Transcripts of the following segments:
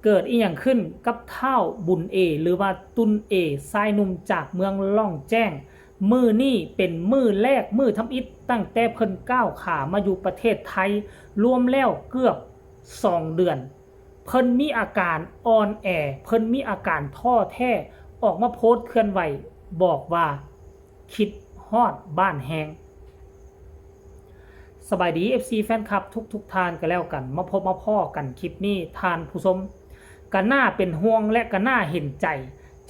เกิดอีหยังขึ้นกับเท่าบุญเอหรือว่าตุนเอชายหนุ่มจากเมืองล่องแจ้งมือนี่เป็นมือแรกมือทำอิฐตั้งแต่เพิ่นก้าวขามาอยู่ประเทศไทยรวมแล้วเกือบ2 เดือนเพิ่นมีอาการอ่อนแอเพิ่นมีอาการท้อแท้ออกมาโพสต์เคลื่อนไหวบอกว่าคิดฮอดบ้านแฮงสบายดี FC แฟนคลับทุกทานกันแล้วกันมาพบมาพ่อกันคลิปนี้ทานผู้ชมกันหน้าเป็นห่วงและกันหน้าเห็นใจ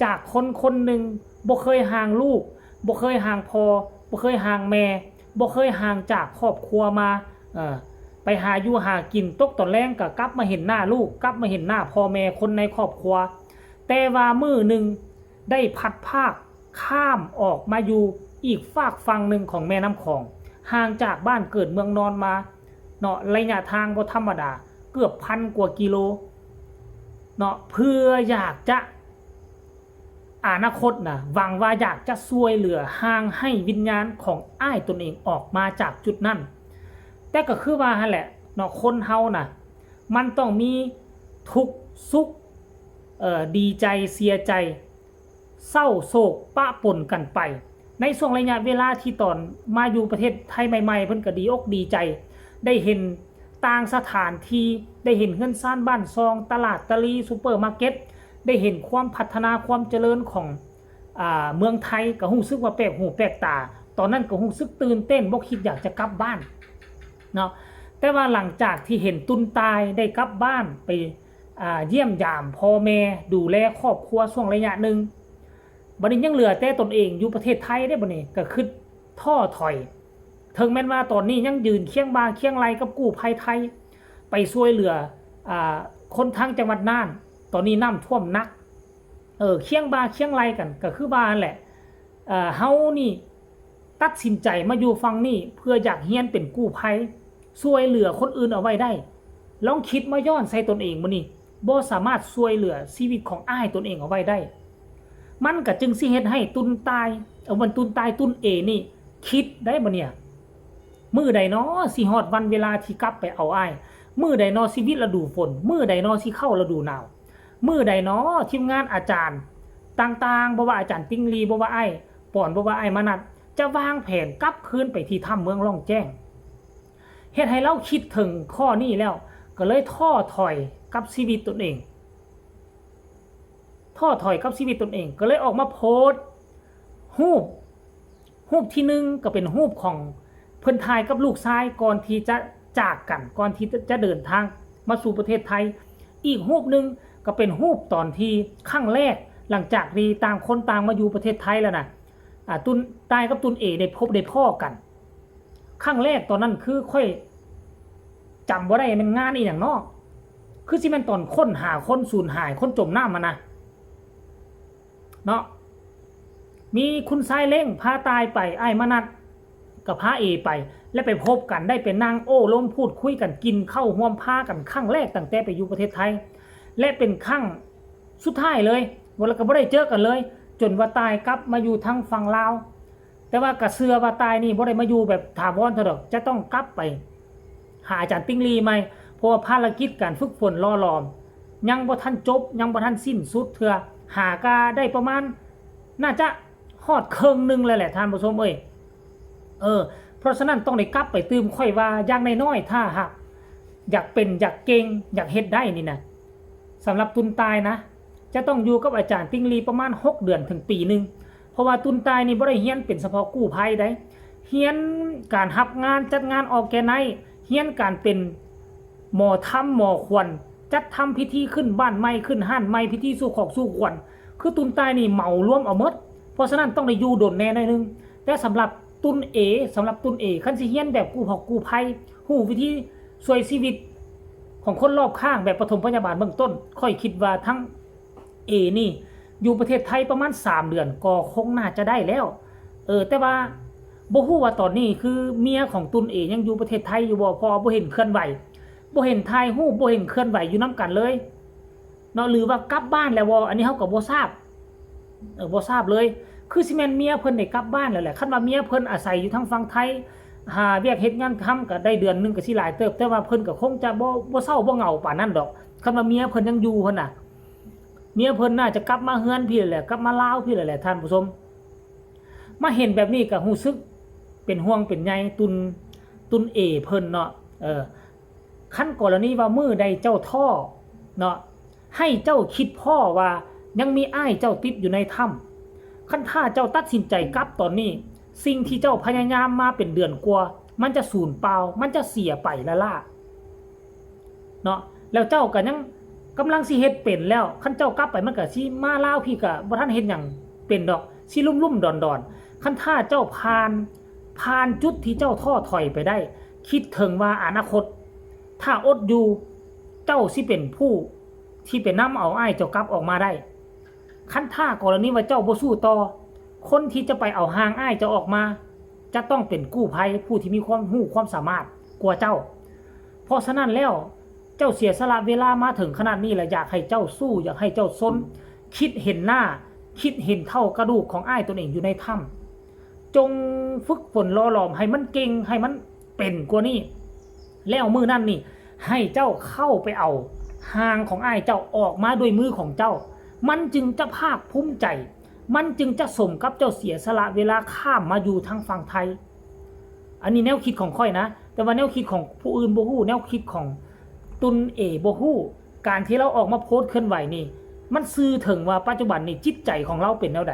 จากคนหนึ่งบ่เคยห่างลูกบ่เคยห่างพ่อบ่เคยห่างแม่บ่เคยห่างจากครอบครัวมาไปหาอยู่หากินตกตอนแรงก็กลับมาเห็นหน้าลูกกลับมาเห็นหน้าพ่อแม่คนในครอบครัวแต่ว่ามื้อหนึ่งได้พัดภาคข้ามออกมาอยู่อีกฝากฝั่งหนึ่งของแม่น้ำคลองห่างจากบ้านเกิดเมืองนอนมาเนาะระยะทางบ่ธรรมดาเกือบ1,000 กว่ากิโลเนาะเพื่ออยากจะอนาคตนะหวังว่าอยากจะช่วยเหลือห่างให้วิญญาณของอ้ายตนเองออกมาจากจุดนั้นแต่ก็คือว่าหั่นแหละเนาะคนเฮานะมันต้องมีทุกข์สุขดีใจเสียใจเศร้าโศกปะปนกันไปในช่วงระยะเวลาที่ตอนมาอยู่ประเทศไทยใหม่ๆเพิ่นก็ดีอกดีใจได้เห็นต่างสถานที่ได้เห็นเฮือนซ่านบ้านซองตลาดตะลีซุปเปอร์มาร์เก็ตได้เห็นความพัฒนาความเจริญของเมืองไทยก็รู้สึกว่าแปลกหูแปลกตาตอนนั้นก็รู้สึกตื่นเต้นบ่คิดอยากจะกลับบ้านเนาะแต่ว่าหลังจากที่เห็นตุนตายได้กลับบ้านไปเยี่ยมยามพ่อแม่ดูแลครอบครัวช่วงระยะหนึ่งบัดนี้ยังเหลือแต่ตนเองอยู่ประเทศไทยได้บัดนี้ก็คือท้อถอยถึงแม้ว่าตอนนี้ยังยืนเคียงบ่าเคียงไหลกับกู้ภัยไทยไปช่วยเหลือคนทางจังหวัดน่านตอนนี้น้ำท่วมหนักเคียงบ่าเคียงไหลกันก็คือว่าแหละเฮานี่ตัดสินใจมาอยู่ฝั่งนี้เพื่ออยากเฮียนเป็นกู้ภัยช่วยเหลือคนอื่นเอาไว้ได้ลองคิดมาย้อนใส่ตนเองมื้อนี้บ่สามารถช่วยเหลือชีวิตของอ้ายตนเองเอาไว้ได้มันก็จึงสิเฮ็ดให้ตุนตายมันตุนตายตุนเอนี่คิดได้บ่เนี่ยมื้อใดน้อสิฮอดวันเวลาที่กลับไปเอาอ้ายมื้อใดน้อชีวิตฤดูฝนมื้อใดน้อสิเข้าฤดูหนาวมื้อใดน้อทีมงานอาจารย์ต่างๆบ่ว่าอาจารย์ติ้งลีบ่ว่าอ้ายปอนบ่ว่าอ้ายมนัสจะวางแผนกลับคืนไปที่ถ้ำเมืองล่องแจ้งเฮ็ดให้เราคิดถึงข้อนี้แล้วก็เลยท้อถอยกับชีวิตตนเองท้อถอยกับชีวิตตนเองก็เลยออกมาโพสต์รูปที่หนึ่งก็เป็นรูปของเพิ่นถ่ายกับลูกชายก่อนที่จะจากกันก่อนที่จะเดินทางมาสู่ประเทศไทยอีกรูปนึงก็เป็นรูปตอนที่ครั้งแรกหลังจากที่ต่างคนต่างมาอยู่ประเทศไทยแล้วนะตุนตายกับตุนเอได้พบได้พ่อกันครั้งแรกตอนนั้นคือค่อยจำบ่ได้มันงานอีหยังเนาะคือสิแม่นตอนค้นหาคนสูญหายคนจมน้ำมานะเนาะมีคุณชายเล้งพาตายไปไอ้มนัดกับพาเอไปและไปพบกันได้เป็นนางโอ้ล้มพูดคุยกันกินข้าวห่วมผ้ากันครั้งแรกตั้งแต่ไปอยู่ประเทศไทยและเป็นครั้งสุดท้ายเลยวันละก็บ่ได้เจอกันเลยจนว่าตายกลับมาอยู่ทางฝั่งลาวแต่ว่ากระเสือว่าตายนี่บ่ได้มาอยู่แบบถาวรเท่าดอกจะต้องกลับไปหาอาจารย์ติ้งลีใหม่เพราะว่าภารกิจการฝึกฝนล่อหลอมยังบ่ทันจบยังบ่ทันสิ้นสุดเถื่อหากาได้ประมาณน่าจะฮอดครึ่งนึงเลยแหละท่านผู้ชมเพราะฉะนั้นต้องได้กลับไปตื่มค่อยว่าอย่างน้อยๆถ้าหากอยากเป็นอยากเก่งอยากเฮ็ดได้นี่นะสำหรับตุนตายนะจะต้องอยู่กับอาจารย์ติ้งลีประมาณ6 เดือนถึงปีนึงเพราะว่าตุนตายนี่บ่ได้เรียนเป็นเฉพาะกู้ภัยได้เรียนการรับงานจัดงานออร์แกไนซ์เรียนการเป็นหมอทำหมอควันจัดทำพิธีขึ้นบ้านใหม่ขึ้นห้านใหม่พิธีสู่ขอกสู่ขวัญคือตุนตายนี่เหมารวมเอาหมดเพราะฉะนั้นต้องได้อยู่โดนแน่หน่อยนึงแต่สำหรับตุนเอคันสิเฮียนแบบกู้ภัยฮู้วิธีช่วยชีวิตของคนรอบข้างแบบปฐมพยาบาลเบื้องต้นค่อยคิดว่าทั้งเอนี่อยู่ประเทศไทยประมาณ3 เดือนก็คงน่าจะได้แล้วแต่ว่าบ่ฮู้ว่าตอนนี้คือเมียของตุนเอยังอยู่ประเทศไทยอยู่บ่พอบ่เห็นเคลื่อนไหวบ่เห็นถ่ายรูปบ่เห็นเคลื่อนไหวอยู่นํกันเลยเนาะหรือว่ากลับบ้านแล้วบ่อันนี้เฮาก็บ่ทราบบ่ทราบเลยคือสิแม่นเมียเพิ่นได้กลับบ้านแล้วแหละคันว่าเมียเพิ่นอาศัยอยู่ทางฝั่งไทยหาเวียกเฮ็ดงานทำก็ได้เดือนนึงก็สิหลายเติบแต่ว่าเพิ่นก็คงจะบ่เศร้าบ่เหงาปานนั้นดอก คันว่าเมียเพิ่นยังอยู่เพิ่นน่ะเมียเพิ่นน่าจะกลับมาเฮือนพี่แหละกลับมาลาวพี่แหละท่านผู้ชมมาเห็นแบบนี้ก็รู้สึกเป็นห่วงเป็นใยตุนเอเพิ่นเนาะคันกรณีว่ามื้อใดเจ้าท่อเนาะให้เจ้าคิดพ่อว่ายังมีอ้ายเจ้าติดอยู่ในถ้ำคันถ้าเจ้าตัดสินใจกลับตอนนี้สิ่งที่เจ้าพยายามมาเป็นเดือนกว่ามันจะสูญเปล่ามันจะเสียไปละล่ะเนาะแล้วเจ้าก็ยังกำลังสิเฮ็ดเป็นแล้วคันเจ้ากลับไปมันก็สิมาลาวพี่ก็บ่ทันเฮ็ดหยังเป็นดอกสิลุ่มๆดอนๆคันถ้าเจ้าผ่านจุดที่เจ้าท้อถอยไปได้คิดถึงว่าอนาคตถ้าอดอยู่เจ้าสิเป็นผู้ที่ไปนำเอาอ้ายเจ้ากลับออกมาได้คันถ้ากรณีว่าเจ้าบ่สู้ต่อคนที่จะไปเอาหางอ้ายเจ้าออกมาจะต้องเป็นกู้ภัยผู้ที่มีความรู้ความสามารถกว่าเจ้าเพราะฉะนั้นแล้วเจ้าเสียสละเวลามาถึงขนาดนี้แล้วอยากให้เจ้าสู้อยากให้เจ้าซนคิดเห็นหน้าคิดเห็นเท่ากระดูกของอ้ายตนเองอยู่ในถ้ำจงฝึกฝนหล่อหลอมให้มันเก่งให้มันเป็นกว่านี้แล้วมือนั่นนี่ให้เจ้าเข้าไปเอาหางของอ้ายเจ้าออกมาด้วยมือของเจ้ามันจึงจะภาคภูมิใจมันจึงจะสมกับเจ้าเสียสละเวลาข้ามมาอยู่ทางฝั่งไทยอันนี้แนวคิดของค่อยนะแต่ว่าแนวคิดของผู้อื่นบ่ฮู้แนวคิดของตุนเอบ่ฮู้การที่เราออกมาโพสต์เคลื่อนไหวนี่มันสื่อถึงว่าปัจจุบันนี่จิตใจของเราเป็นแนวใด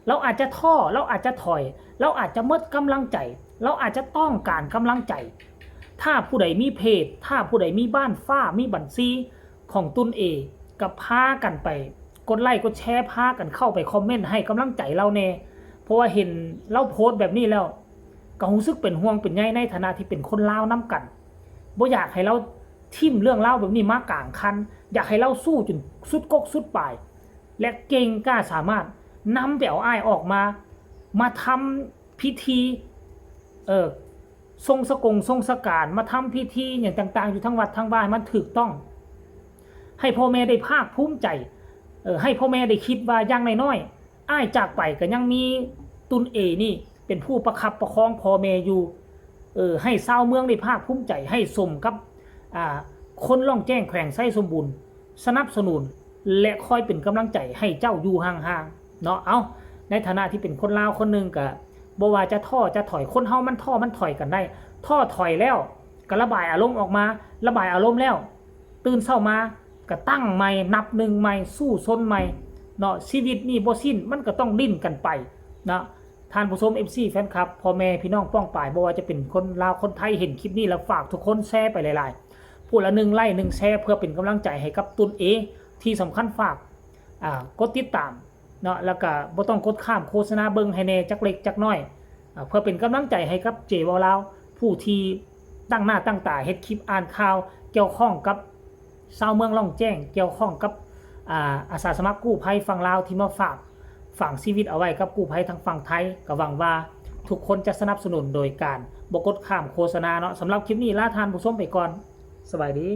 เราอาจจะท้อเราอาจจะถอยเราอาจจะหมดกำลังใจเราอาจจะต้องการกำลังใจถ้าผู้ใดมีเพจถ้าผู้ใดมีบ้านฟ้ามีบัญชีของตุนเอกับพากันไปกดไลค์กดแชร์พากันเข้าไปคอมเมนต์ให้กำลังใจเราแน่เพราะว่าเห็นเราโพสต์แบบนี้แล้วก็รู้สึกเป็นห่วงเป็นใยในฐานะที่เป็นคนลาวนํกันบ่อยากให้เราทิ่มเรื่องเล่าแบบนี้มากลางคันอยากให้เราสู้จนสุดกกสุดปลายและเก่งกล้าสามารถนำไปเอาอ้ายออกมาทำพิธีทรงสการมาทำพิธีอย่างต่างๆอยู่ทั้งวัดทั้งบ้านมันถูกต้องให้พ่อแม่ได้ภาคภูมิใจให้พ่อแม่ได้คิดว่าอย่างน้อยๆอ้ายจากไปก็ยังมีตุนเอนี่เป็นผู้ประคับประคองพ่อแม่อยู่ให้ชาวเมืองได้ภาคภูมิใจให้สมกับคนล่องแจ้งแขวงไส้สมบูรณ์สนับสนุนและคอยเป็นกำลังใจให้เจ้าอยู่ห่างๆเนาะเอาในฐานะที่เป็นคนลาวคนนึงก็บ่ว่าจะท้อจะถอยคนเฮามันท้อมันถอยกันได้ท้อถอยแล้วก็ระบายอารมณ์ออกมาระบายอารมณ์แล้วตื่นเช้ามาก็ตั้งใหม่นับหนึ่งใหม่สู้ซนใหม่เนาะชีวิตนี่บ่สิ้นมันก็ต้องดิ้นกันไปนะท่านผู้ชม FC แฟนคลับพ่อแม่พี่น้องป้องปายบ่ว่าจะเป็นคนลาวคนไทยเห็นคลิปนี้แล้วฝากทุกคนแชร์ไปหลายๆผู้ละ1ไลค์1แชร์เพื่อเป็นกำลังใจให้กับตุนเอที่สำคัญฝากกดติดตามเนาะแล้วก็บ่ต้องกดข้ามโฆษณาเบิ่งให้แน่จักเล็กจักน้อยเพื่อเป็นกำลังใจให้กับเจวอลาวผู้ที่ตั้งหน้าตั้งตาเฮ็ดคลิปอ่านข่าวเกี่ยวข้องกับชาวเมืองล่องแจ้งเกี่ยวข้องกับอาสาสมัครกู้ภัยฝั่งลาวที่มาฝากชีวิตเอาไว้กับกู้ภัยทางฝั่งไทยก็หวังว่าทุกคนจะสนับสนุนโดยการบ่กดข้ามโฆษณาเนาะสำหรับคลิปนี้ลาท่านผู้ชมไปก่อนสบายดี